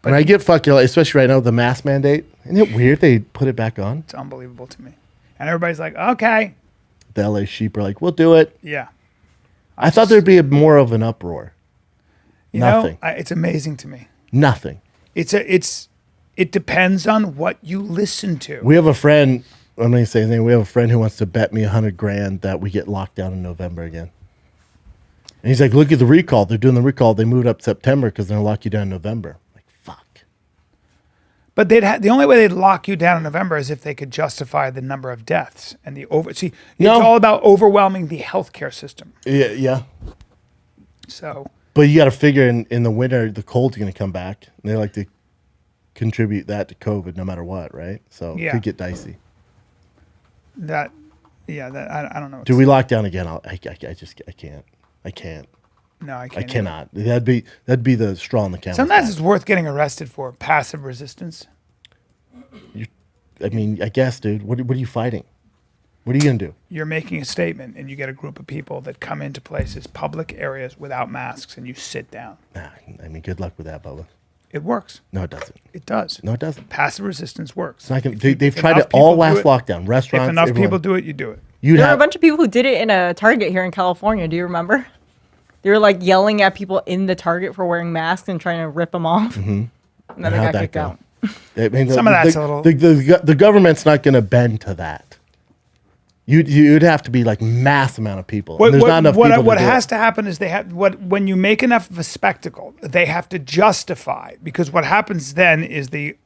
And I get fucking, especially right now, the mask mandate. Isn't it weird they put it back on? It's unbelievable to me. And everybody's like, okay. The LA sheep are like, we'll do it. Yeah. I thought there'd be more of an uproar. Nothing. It's amazing to me. Nothing. It depends on what you listen to. We have a friend. I'm not going to say anything. We have a friend who wants to bet me $100,000 that we get locked down in November again. And he's like, look at the recall. They're doing the recall. They moved up September because they're going to lock you down in November. I'm like, fuck. But the only way they'd lock you down in November is if they could justify the number of deaths and it's all about overwhelming the healthcare system. Yeah. So. But you got to figure in the winter, the cold's going to come back. And they like to contribute that to COVID no matter what, right? So it could get dicey. I don't know. Do we lock down again? I can't. I can't. No, I can't. I cannot. That'd be the straw in the camel's Sometimes back. it's worth getting arrested for passive resistance. I guess, dude. What are you fighting? What are you going to do? You're making a statement, and you get a group of people that come into places, public areas, without masks, and you sit down. Nah, good luck with that, Bubba. It works. No, it doesn't. It does. No, it doesn't. Passive resistance works. They've tried it all last lockdown. Restaurants. If enough people do it, you do it. There were a bunch of people who did it in a Target here in California. Do you remember? They were like yelling at people in the Target for wearing masks and trying to rip them off. Mm-hmm. And then they got kicked out. Some of that's a little. The government's not going to bend to that. You'd have to be like mass amount of people. There's not enough people. What has to happen is when you make enough of a spectacle, they have to justify, because what happens then is the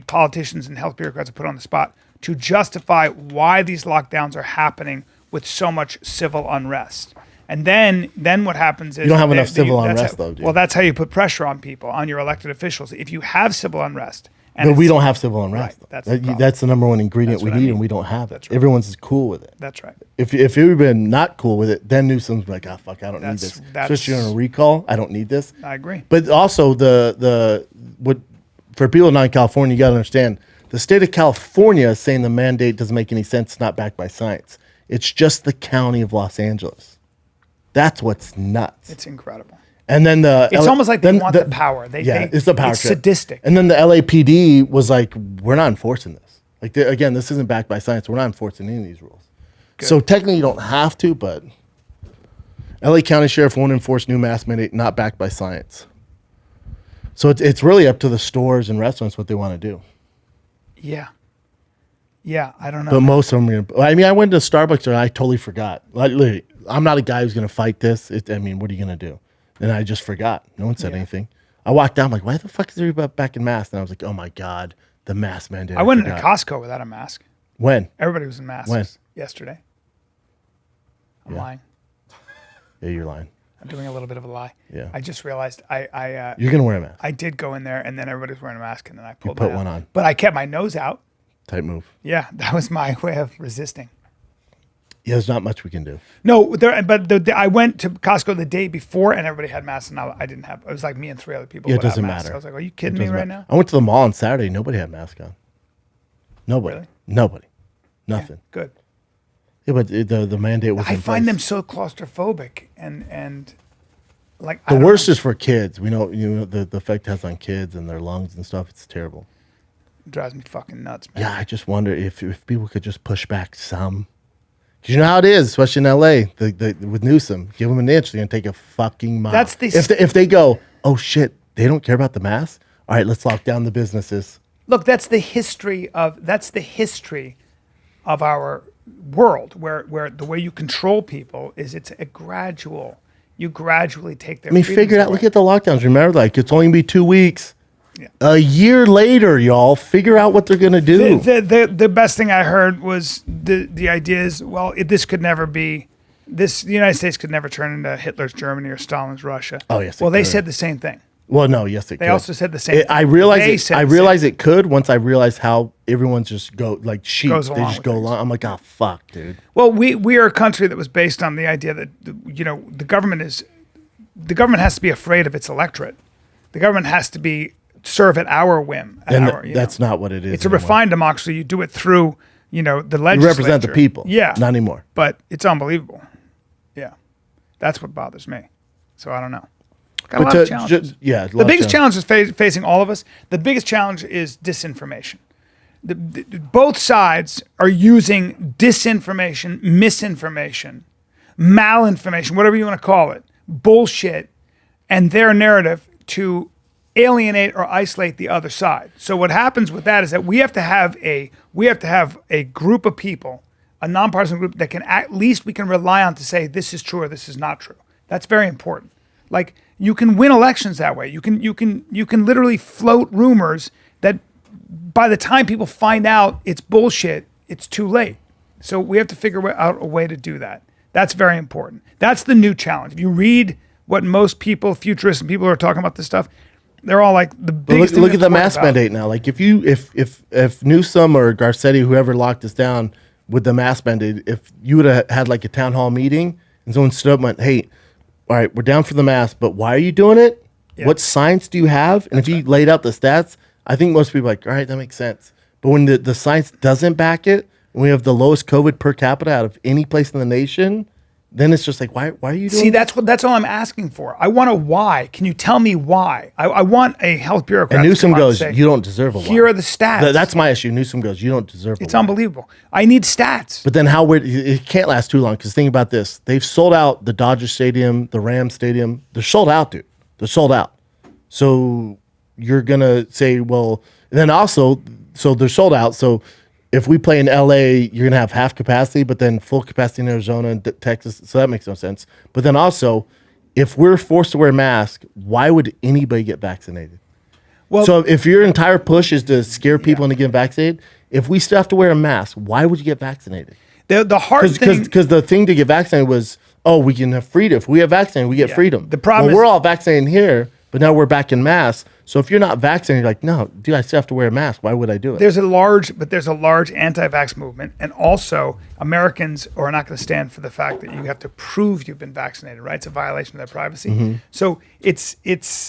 politicians and health bureaucrats are put on the spot to justify why these lockdowns are happening with so much civil unrest. And then what happens is you don't have enough civil unrest, though, dude. Well, that's how you put pressure on people, on your elected officials. If you have civil unrest. But we don't have civil unrest. Right, that's the number one ingredient we need, and we don't have it. That's right. Everyone's cool with it. That's right. If you've been not cool with it, then Newsom's like, fuck, I don't need this. Especially on a recall, I don't need this. I agree. But also for people not in California, you got to understand, the state of California is saying the mandate doesn't make any sense. It's not backed by science. It's just the county of Los Angeles. That's what's nuts. It's incredible. And then it's almost like they want the power. It's the power. It's sadistic. And then the LAPD was like, we're not enforcing this. Like, again, this isn't backed by science. We're not enforcing any of these rules. Good. So technically you don't have to, but LA County Sheriff won't enforce new mask mandate not backed by science. So it's really up to the stores and restaurants what they want to do. Yeah. Yeah, I don't know. But most of them are going to... I went to Starbucks and I totally forgot. Like, literally, I'm not a guy who's going to fight this. What are you going to do? And I just forgot. No one said anything. I walked down, I'm like, why the fuck is everybody back in masks? And I was like, oh my God, the mask mandate. I went into Costco without a mask. When? Everybody was in masks. When? Yesterday. I'm lying. Yeah, you're lying. I'm doing a little bit of a lie. Yeah. I just realized you're going to wear a mask. I did go in there, and then everybody was wearing a mask, and then I put one on. But I kept my nose out. Tight move. Yeah, that was my way of resisting. Yeah, there's not much we can do. No, I went to Costco the day before, and everybody had masks, and I didn't have. It was like me and 3 other people. Yeah, it doesn't matter. I was like, "Are you kidding me right now?" I went to the mall on Saturday. Nobody had masks on. Nobody. Really? Nobody. Nothing. Yeah, good. Yeah, but the mandate was. I find them so claustrophobic, and like the worst is for kids. We know the effect it has on kids and their lungs and stuff. It's terrible. It drives me fucking nuts, man. Yeah, I just wonder if people could just push back some. Because you know how it is, especially in L.A. With Newsom. Give them an inch, they're going to take a fucking mile. If they go, oh, shit, they don't care about the mask? All right, let's lock down the businesses. Look, that's the history of our world, where the way you control people is it's a gradual. You gradually take their freedoms figure it out. away. Look at the lockdowns. Remember, it's only going to be 2 weeks. Yeah. A year later, y'all, figure out what they're going to do. The best thing I heard was the idea is, this could never be, the United States could never turn into Hitler's Germany or Stalin's Russia. Oh, yes. Well, they said the same thing. Well, no, yes, they could. also said the same thing. I realized it could once I realized how everyone just go like sheep. They just go along. I'm like, oh, fuck, dude. Well, we are a country that was based on the idea that, the government has to be afraid of its electorate. The government has to serve at our whim. That's not what it is. It's a refined democracy. You do it through, the legislature. You represent the people. Yeah. Not anymore. But it's unbelievable. Yeah. That's what bothers me. So I don't know. Got a lot of challenges. The The biggest challenge is facing all of us. The biggest challenge is disinformation. Both sides are using disinformation, misinformation, malinformation, whatever you want to call it, bullshit, and their narrative to alienate or isolate the other side. So what happens with that is that we have to have a group of people, a nonpartisan group that can at least we can rely on to say this is true or this is not true. That's very important. Like you can win elections that way. You can literally float rumors that by the time people find out it's bullshit, it's too late. So we have to figure out a way to do that. That's very important. That's the new challenge. If you read what most people, futurists and people who are talking about this stuff, they're all like the biggest. Look at the mask mandate now. Like if Newsom or Garcetti, whoever locked us down with the mask mandate, if you would have had like a town hall meeting and someone stood up and went, "Hey, all right, we're down for the mask, but why are you doing it? Yeah. What science do you have?" And if you laid out the stats, I think most people are like, all right, that makes sense. But when the science doesn't back it, and we have the lowest COVID per capita out of any place in the nation, then it's just like, why are you doing that? That's all I'm asking for. I want a why. Can you tell me why? I want a health bureaucrat. And Newsom goes, you don't deserve a why. Here are the stats. That's my issue. Newsom goes, you don't deserve a why. It's unbelievable. I need stats. But then it can't last too long because think about this. They've sold out the Dodger Stadium, the Rams Stadium. They're sold out, dude. They're sold out. So you're going to say, well, and then also, so they're sold out. So if we play in LA, you're going to have half capacity, but then full capacity in Arizona and Texas. So that makes no sense. But then also, if we're forced to wear a mask, why would anybody get vaccinated? Well, so if your entire push is to scare people into getting vaccinated, if we still have to wear a mask, why would you get vaccinated? The hard thing, because the thing to get vaccinated was, we can have freedom. If we have vaccinated, we get freedom. The problem we're all vaccinated here, but now we're back in masks. So if you're not vaccinated, you're like, no, dude, I still have to wear a mask. Why would I do it? There's a large anti-vax movement, and also Americans are not going to stand for the fact that you have to prove you've been vaccinated. Right? It's a violation of their privacy. Mm-hmm. So it's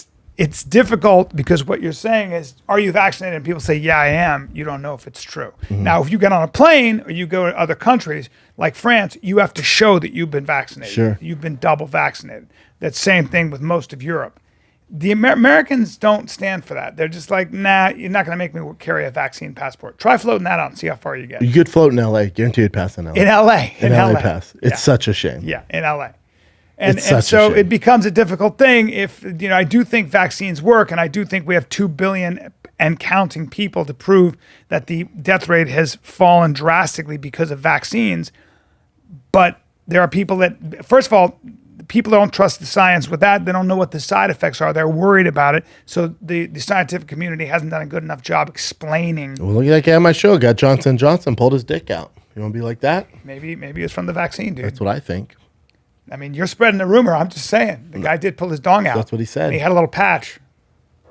difficult because what you're saying is, are you vaccinated? And people say, yeah, I am. You don't know if it's true. Mm-hmm. Now, if you get on a plane or you go to other countries like France, you have to show that you've been vaccinated. Sure. You've been double vaccinated. That same thing with most of Europe. The Americans don't stand for that. They're just like, nah, you're not going to make me carry a vaccine passport. Try floating that out and see how far you get. You could float in L.A. Guaranteed you'd pass in L.A. In L.A. In L.A. pass. It's such a shame. Yeah, in L.A. And so it becomes a difficult thing if, I do think vaccines work, and I do think we have 2 billion and counting people to prove that the death rate has fallen drastically because of vaccines. But there are people that, first of all, people don't trust the science with that. They don't know what the side effects are. They're worried about it. So the scientific community hasn't done a good enough job explaining. Well, look at that guy on my show. Got Johnson & Johnson, pulled his dick out. You want to be like that? Maybe it's from the vaccine, dude. That's what I think. I mean, you're spreading the rumor. I'm just saying. The guy did pull his dong out. That's what he said. And he had a little patch.